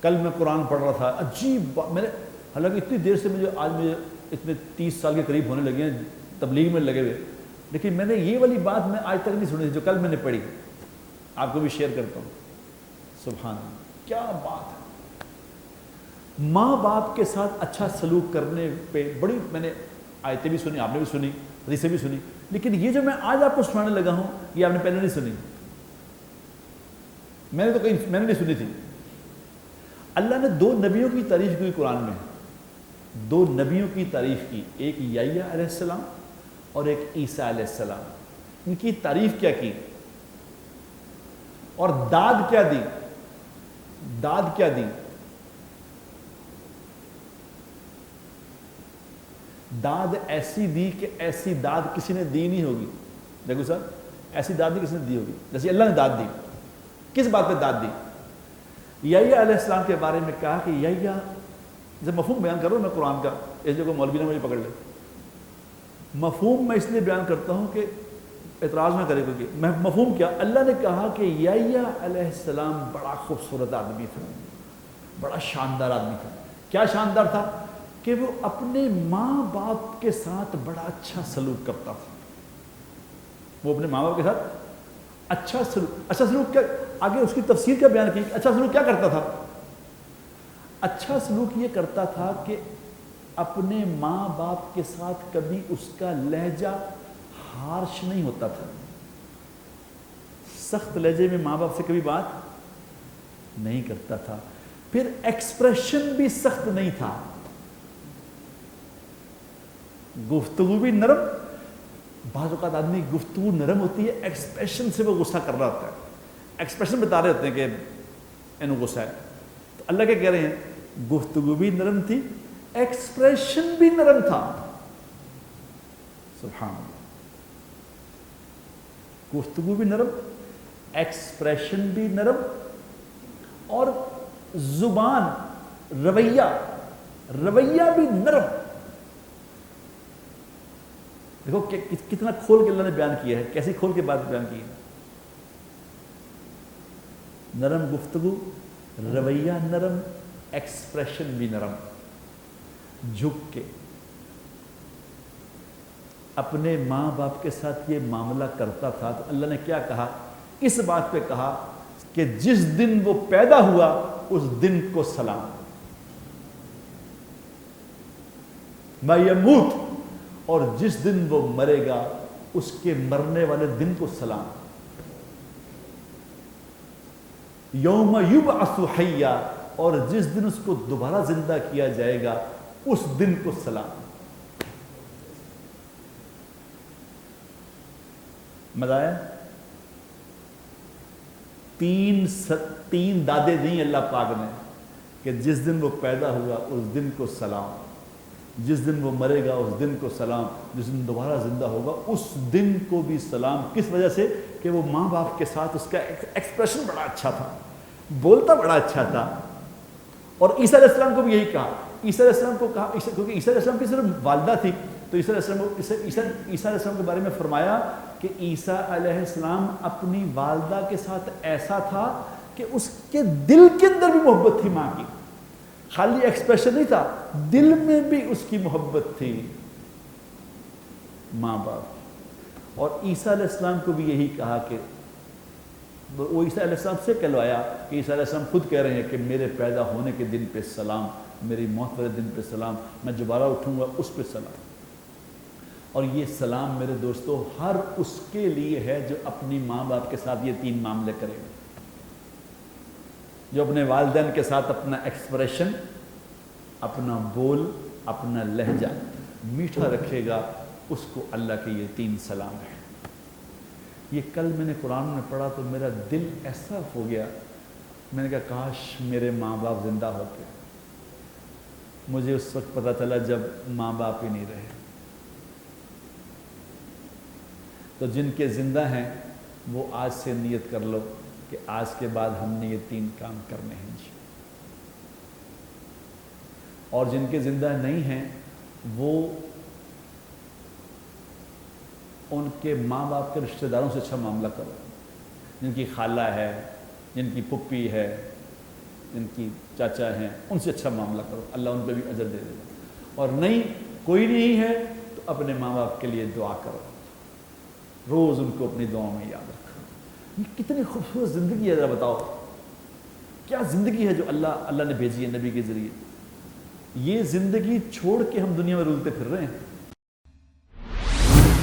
کل میں قرآن پڑھ رہا تھا، عجیب بات، میں نے حالانکہ اتنی دیر سے آج مجھے اتنے 30 سال کے قریب ہونے لگے ہیں تبلیغ میں لگے ہوئے، لیکن میں نے یہ والی بات میں آج تک نہیں سنی جو کل میں نے پڑھی، آپ کو بھی شیئر کرتا ہوں۔ سبحان اللہ، کیا بات ہے! ماں باپ کے ساتھ اچھا سلوک کرنے پہ بڑی میں نے آیتیں بھی سنی، آپ نے بھی سنی، حدیثیں بھی سنی، لیکن یہ جو میں آج آپ کو سنانے لگا ہوں یہ آپ نے پہلے نہیں سنی، میں نے نہیں سنی تھی۔ اللہ نے 2 نبیوں کی تعریف کی قرآن میں، 2 نبیوں کی تعریف کی، ایک یحییٰ علیہ السلام اور ایک عیسیٰ علیہ السلام۔ ان کی تعریف کیا کی اور داد کیا دی؟ داد کیا دی؟ داد ایسی دی کہ ایسی داد کسی نے دی نہیں ہوگی۔ دیکھو سر، ایسی داد نہیں کسی نے دی ہوگی جیسے اللہ نے داد دی۔ کس بات پہ داد دی؟ یحییٰ علیہ السلام کے بارے میں کہا کہ یحییٰ، جب مفہوم بیان کر رہا ہوں میں قرآن کا، اس جگہ مولوی نے مجھے پکڑ لے، مفہوم میں اس لیے بیان کرتا ہوں کہ اعتراض نہ کرے کوئی۔ مفہوم کیا؟ اللہ نے کہا کہ یحییٰ علیہ السلام بڑا خوبصورت آدمی تھا، بڑا شاندار آدمی تھا۔ کیا شاندار تھا؟ کہ وہ اپنے ماں باپ کے ساتھ بڑا اچھا سلوک کرتا تھا۔ وہ اپنے ماں باپ کے ساتھ اچھا سلوک کیا؟ آگے اس کی تفسیر کیا بیان کی؟ اچھا سلوک کیا کرتا تھا؟ اچھا سلوک یہ کرتا تھا کہ اپنے ماں باپ کے ساتھ کبھی اس کا لہجہ ہارش نہیں ہوتا تھا، سخت لہجے میں ماں باپ سے کبھی بات نہیں کرتا تھا، پھر ایکسپریشن بھی سخت نہیں تھا، گفتگو بھی نرم۔ بعض اوقات آدمی گفتگو نرم ہوتی ہے، ایکسپریشن سے وہ غصہ کر رہا ہوتا ہے، ایکسپریشن بتا رہے ہوتے ہیں کہ انہوں غصہ ہے، تو اللہ کیا کہہ رہے ہیں؟ گفتگو بھی نرم تھی، ایکسپریشن بھی نرم تھا۔ سبحان اللہ، گفتگو بھی نرم، ایکسپریشن بھی نرم، اور زبان، رویہ بھی نرم۔ دیکھو کتنا کھول کے اللہ نے بیان کیا ہے، کیسی کھول کے بات بیان کی ہے۔ نرم گفتگو، رویہ نرم، ایکسپریشن بھی نرم، جھک کے اپنے ماں باپ کے ساتھ یہ معاملہ کرتا تھا۔ تو اللہ نے کیا کہا؟ اس بات پہ کہا کہ جس دن وہ پیدا ہوا اس دن کو سلام، ما یموت، اور جس دن وہ مرے گا اس کے مرنے والے دن کو سلام، یوم یبعث حیا، اور جس دن اس کو دوبارہ زندہ کیا جائے گا اس دن کو سلام۔ مزہ آیا؟ 3 دادے دیں اللہ پاک نے کہ جس دن وہ پیدا ہوا اس دن کو سلام، جس دن وہ مرے گا اس دن کو سلام، جس دن دوبارہ زندہ ہوگا اس دن کو بھی سلام۔ کس وجہ سے؟ کہ وہ ماں باپ کے ساتھ اس کا ایکسپریشن بڑا اچھا تھا، بولتا بڑا اچھا تھا۔ اور عیسیٰ علیہ السلام کو بھی یہی کہا، عیسیٰ علیہ السلام کو کہا، کیونکہ عیسیٰ علیہ السلام کی صرف والدہ تھی، تو عیسیٰ علیہ السلام کے بارے میں فرمایا کہ عیسیٰ علیہ السلام اپنی والدہ کے ساتھ ایسا تھا کہ اس کے دل کے اندر بھی محبت تھی ماں کی، خالی ایکسپریشن نہیں تھا، دل میں بھی اس کی محبت تھی ماں باپ۔ اور عیسیٰ علیہ السلام کو بھی یہی کہا کہ وہ عیسیٰ علیہ السلام سے کہلوایا کہ عیسیٰ علیہ السلام خود کہہ رہے ہیں کہ میرے پیدا ہونے کے دن پہ سلام، میری موت والے دن پہ سلام، میں دوبارہ اٹھوں گا اس پہ سلام۔ اور یہ سلام میرے دوستو ہر اس کے لیے ہے جو اپنی ماں باپ کے ساتھ یہ 3 معاملے کرے گا، جو اپنے والدین کے ساتھ اپنا ایکسپریشن، اپنا بول، اپنا لہجہ میٹھا رکھے گا، اس کو اللہ کے یہ 3 سلام ہیں۔ یہ کل میں نے قرآن میں پڑھا تو میرا دل ایسا ہو گیا، میں نے کہا کاش میرے ماں باپ زندہ ہوتے۔ مجھے اس وقت پتہ چلا جب ماں باپ ہی نہیں رہے۔ تو جن کے زندہ ہیں وہ آج سے نیت کر لو کہ آج کے بعد ہم نے یہ 3 کام کرنے ہیں جی۔ اور جن کے زندہ نہیں ہیں وہ ان کے ماں باپ کے رشتہ داروں سے اچھا معاملہ کرو، جن کی خالہ ہے، جن کی پھپھی ہے، جن کی چاچا ہیں ان سے اچھا معاملہ کرو، اللہ ان پہ بھی اجر دے دے گا، اور نہیں کوئی نہیں ہے تو اپنے ماں باپ کے لیے دعا کرو، روز ان کو اپنی دعاؤں میں یاد رکھو۔ یہ کتنی خوبصورت زندگی ہے، ذرا بتاؤ کیا زندگی ہے جو اللہ نے بھیجی ہے نبی کے ذریعے۔ یہ زندگی چھوڑ کے ہم دنیا میں رولتے پھر رہے ہیں۔